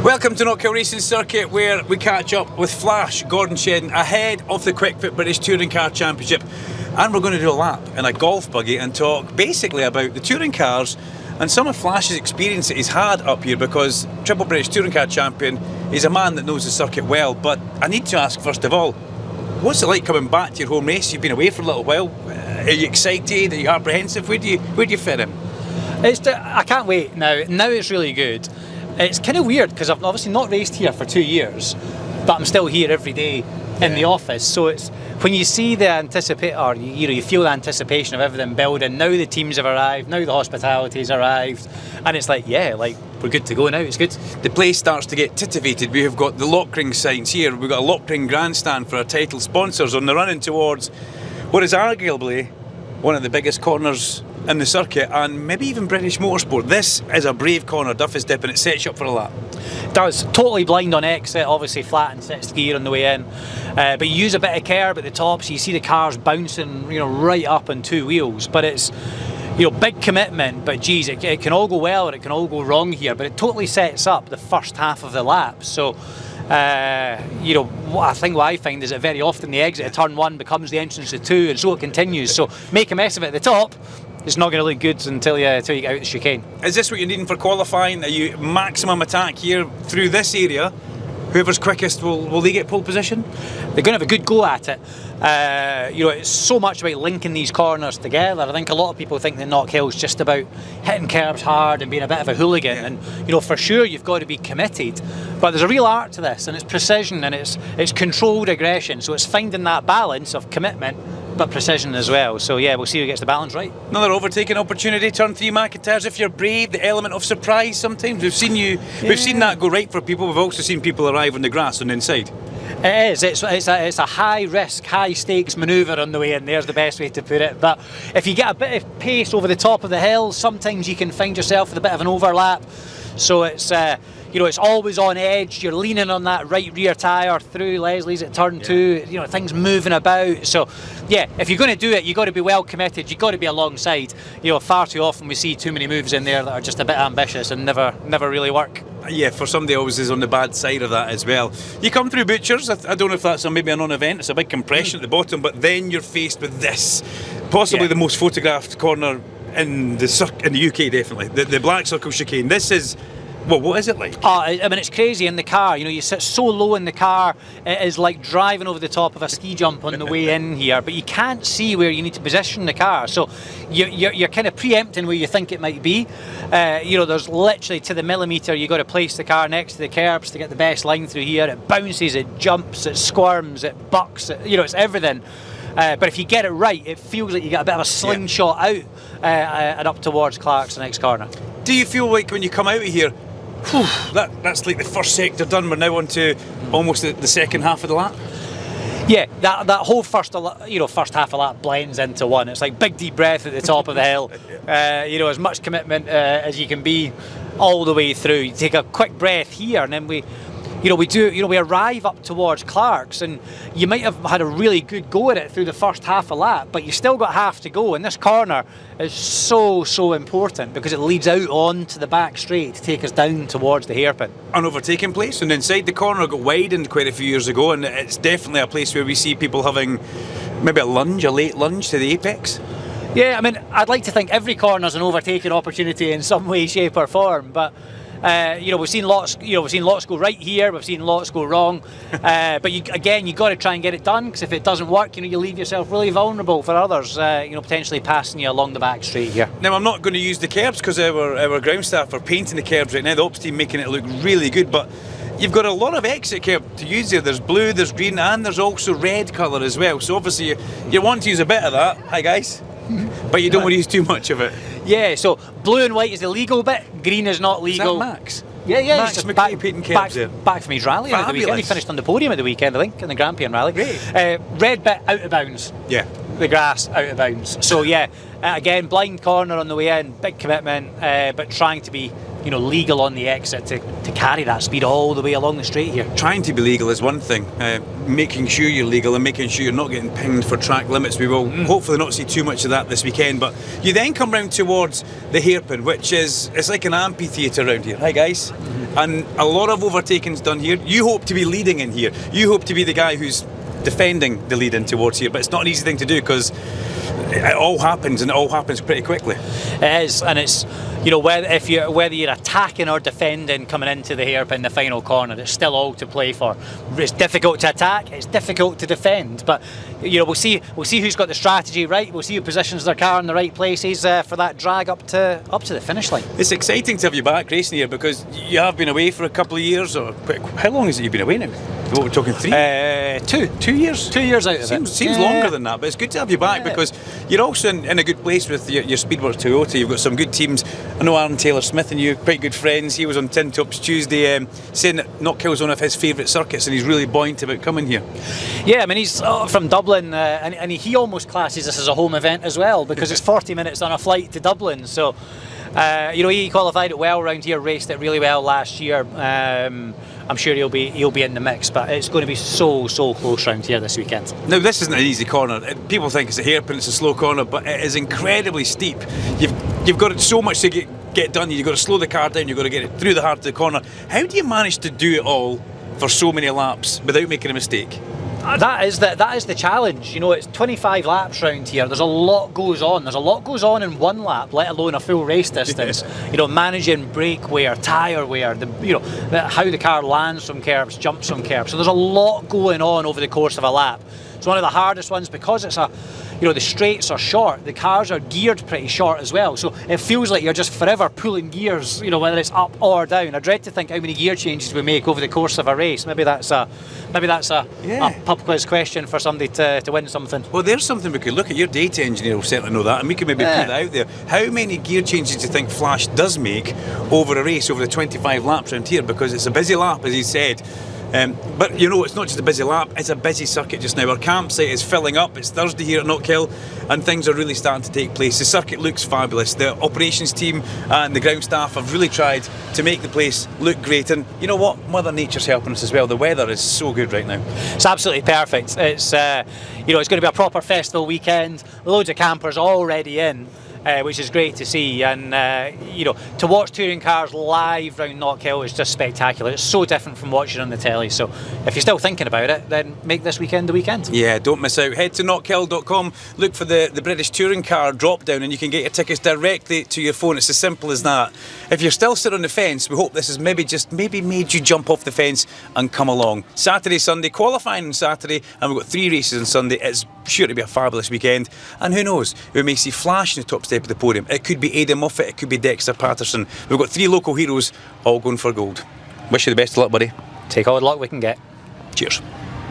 Welcome to Knockhill Racing Circuit, where we catch up with Flash Gordon Shedden ahead of the Quickfoot British Touring Car Championship, and we're going to do a lap in a golf buggy and talk basically about the touring cars and some of Flash's experience that he's had up here, because Triple British Touring Car Champion is a man that knows the circuit well. But I need to ask first of all, what's it like coming back to your home race? You've been away for a little while. Are you excited? Are you apprehensive? Where do you fit in? I can't wait now. Now it's really good. It's kind of weird because I've obviously not raced here for 2 years, but I'm still here every day in the office. So it's when you see the you feel the anticipation of everything building. Now the teams have arrived. Now the hospitality's arrived, and it's like, we're good to go now. It's good. The place starts to get titivated. We have got the lock ring signs here. We've got a lock ring grandstand for our title sponsors on the running towards what is arguably one of the biggest corners in the circuit, and maybe even British motorsport. This is a brave corner. Duff is dipping. It sets you up for a lap. It does. Totally blind on exit, obviously flat and sixth gear on the way in, but you use a bit of curb at the top, so you see the cars bouncing right up on two wheels. But it's big commitment, but geez, it can all go well or it can all go wrong here, but it totally sets up the first half of the lap. So what I find is that very often the exit of turn one becomes the entrance to two, and so it continues. So make a mess of it at the top, it's not going to look good until you get out the chicane. Is this what you're needing for qualifying? Are you maximum attack here through this area? Whoever's quickest, will they get pole position? They're going to have a good go at it. It's so much about linking these corners together. I think a lot of people think that Knockhill is just about hitting curbs hard and being a bit of a hooligan. Yeah. And for sure you've got to be committed, but there's a real art to this, and it's precision and it's controlled aggression. So it's finding that balance of commitment but precision as well. So yeah, we'll see who gets the balance right. Another overtaking opportunity, turn 3 McIntyres. If you're brave, the element of surprise sometimes. We've seen that go right for people. We've also seen people arrive on the grass on the inside. It is. It's a high risk, high stakes manoeuvre on the way in. There's the best way to put it. But if you get a bit of pace over the top of the hill, sometimes you can find yourself with a bit of an overlap. So it's it's always on edge. You're leaning on that right rear tyre through Leslie's at turn 2. Things moving about. So yeah, if you're going to do it, you've got to be well committed. You've got to be alongside. Far too often we see too many moves in there that are just a bit ambitious and never really work. Yeah, for somebody always is on the bad side of that as well. You come through Butchers. I don't know if that's maybe a non-event. It's a big compression at the bottom, but then you're faced with this, possibly the most photographed corner in the UK, definitely. The black circle chicane. This is. Well, what is it like? It's crazy in the car. You sit so low in the car, it is like driving over the top of a ski jump on the way in here, but you can't see where you need to position the car. So you're kind of preempting where you think it might be. There's literally to the millimetre you've got to place the car next to the curbs to get the best line through here. It bounces, it jumps, it squirms, it bucks, it's everything. But if you get it right, it feels like you get a bit of a slingshot out and up towards Clark's the next corner. Do you feel like when you come out of here, that's like the first sector done, we're now on to almost the second half of the lap? Yeah, that whole first half of lap blends into one. It's like big deep breath at the top of the hill. As much commitment as you can be all the way through. You take a quick breath here, and then we arrive up towards Clark's, and you might have had a really good go at it through the first half a lap, but you still got half to go, and this corner is so important because it leads out onto the back straight to take us down towards the hairpin. An overtaking place, and inside the corner got widened quite a few years ago, and it's definitely a place where we see people having maybe a late lunge to the apex. Yeah, I'd like to think every corner's an overtaking opportunity in some way, shape or form, but we've seen lots go right here. We've seen lots go wrong. But you got to try and get it done, because if it doesn't work, you leave yourself really vulnerable for others. Potentially passing you along the back straight here. Now, I'm not going to use the curbs because our ground staff are painting the curbs right now. The ops team making it look really good, but you've got a lot of exit curb to use there. There's blue, there's green, and there's also red colour as well. So obviously you want to use a bit of that. Hi guys. But you don't want to use too much of it. Yeah, so blue and white is the legal bit, green is not legal. Is that Max? Yeah, Max just back from his rally at the weekend. He finished on the podium at the weekend, I think, in the Grampian rally. Great. Red bit out of bounds. Yeah. The grass out of bounds. So yeah, again, blind corner on the way in, big commitment, but trying to be legal on the exit to carry that speed all the way along the straight here. Trying to be legal is one thing, making sure you're legal and making sure you're not getting pinged for track limits. We will hopefully not see too much of that this weekend, but you then come round towards the hairpin, which it's like an amphitheatre around here. Hi guys. and a lot of overtaking's done here. You hope to be leading in here. You hope to be the guy who's defending the lead in towards here, but it's not an easy thing to do because it all happens, and it all happens pretty quickly. It is, and it's, you know, whether you're attacking or defending coming into the hairpin, the final corner, it's still all to play for. It's difficult to attack, it's difficult to defend, but you know, we'll see who's got the strategy right. We'll see who positions their car in the right places for that drag up to the finish line. It's exciting to have you back racing here because you have been away for a couple of years. Or how long has it you've been away now? What we're talking, 3? 2 years. 2 years out of it. Seems longer than that, but it's good to have you back because you're also in a good place with your Speedworks Toyota. You've got some good teams. I know Aaron Taylor-Smith and you are quite good friends. He was on Tin Tops Tuesday saying that Knockhill's one of his favourite circuits and he's really buoyant about coming here. Yeah, I mean, he's from Dublin and he almost classes this as a home event as well because it's 40 minutes on a flight to Dublin. So, you know, he qualified it well around here, raced it really well last year. I'm sure he'll be in the mix, but it's going to be so close round here this weekend. Now, this isn't an easy corner. People think it's a hairpin, it's a slow corner, but it is incredibly steep. You've got so much to get done. You've got to slow the car down. You've got to get it through the heart of the corner. How do you manage to do it all for so many laps without making a mistake? That is the challenge. You know, it's 25 laps round here. There's a lot goes on. There's a lot goes on in one lap, let alone a full race distance. You know, managing brake wear, tyre wear, how the car lands from curbs, jumps from curbs. So there's a lot going on over the course of a lap. It's one of the hardest ones because it's the straights are short, the cars are geared pretty short as well, so it feels like you're just forever pulling gears, you know, whether it's up or down. I dread to think how many gear changes we make over the course of a race. Maybe that's a pub quiz question for somebody to win something. Well, there's something we could look at. Your data engineer will certainly know that, and we could maybe put that out there. How many gear changes do you think Flash does make over a race, over the 25 laps around here? Because it's a busy lap, as he said. But you know, it's not just a busy lap, it's a busy circuit just now. Our campsite is filling up. It's Thursday here at Knockhill and things are really starting to take place. The circuit looks fabulous. The operations team and the ground staff have really tried to make the place look great, and you know what, Mother Nature's helping us as well. The weather is so good right now. It's absolutely perfect. It's it's going to be a proper festival weekend. Loads of campers already in. Which is great to see, and to watch touring cars live round Knockhill is just spectacular. It's so different from watching on the telly, so if you're still thinking about it, then make this weekend the weekend. Yeah, don't miss out. Head to knockhill.com, look for the British touring car drop down, and you can get your tickets directly to your phone. It's as simple as that. If you're still sitting on the fence, we hope this has maybe made you jump off the fence and come along. Saturday, Sunday, qualifying on Saturday, and we've got 3 races on Sunday. It's sure to be a fabulous weekend, and who knows, we may see Flash in the top step of the podium. It could be Aidan Moffat, it could be Dexter Patterson. We've got 3 local heroes all going for gold. Wish you the best of luck, buddy. Take all the luck we can get. Cheers.